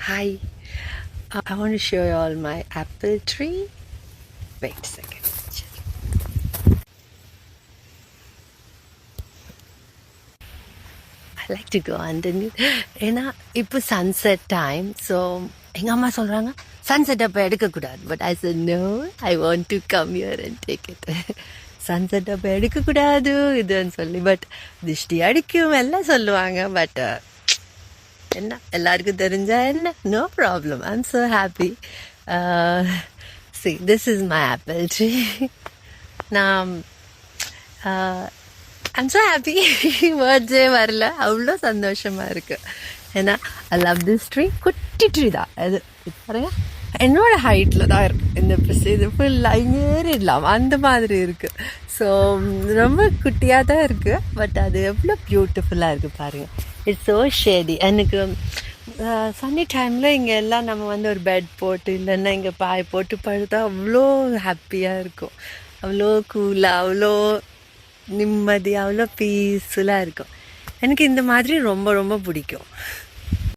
Hi, I want to show you all my apple tree. Wait a second. I like to go underneath. ஏன்னா இப்போ sunset time so எங்கள் அம்மா சொல்கிறாங்க sunset அப்போ எடுக்கக்கூடாது but I said no, I want to come here and take it. Sunset அப்போ எடுக்கக்கூடாது இதுன்னு சொல்லி பட் திருஷ்டி அடிக்கும் எல்லாம் சொல்லுவாங்க பட் என்ன எல்லாருக்கும் தெரிஞ்சா என்ன no problem I am so happy. see this is my apple tree. நான் ஐம் ஸோ ஹாப்பி. வேர்ட்ஸே வரல, அவ்வளோ சந்தோஷமாக இருக்குது. ஏன்னா ஐ லவ் திஸ் ட்ரீ. குட்டி ட்ரீ தான் அது, பாருங்க என்னோட ஹைட்டில் தான் இருக்குது. இந்த இது ஃபுல்லாக ஏறிடலாம் அந்த மாதிரி இருக்குது. ஸோ ரொம்ப குட்டியாக தான் இருக்குது பட் அது எவ்வளோ பியூட்டிஃபுல்லாக இருக்குது பாருங்கள். It's so shady. எனக்கு சன்னி டைமில் இங்கே எல்லாம் நம்ம வந்து ஒரு பெட் போட்டு இல்லைன்னா இங்கே பாய் போட்டு படுத்தா அவ்வளோ ஹாப்பியாக இருக்கும், அவ்வளோ கூலாக, அவ்வளோ நிம்மதி, அவ்வளோ பீஸ்ஃபுல்லாக இருக்கும். எனக்கு இந்த மாதிரி ரொம்ப ரொம்ப பிடிக்கும்.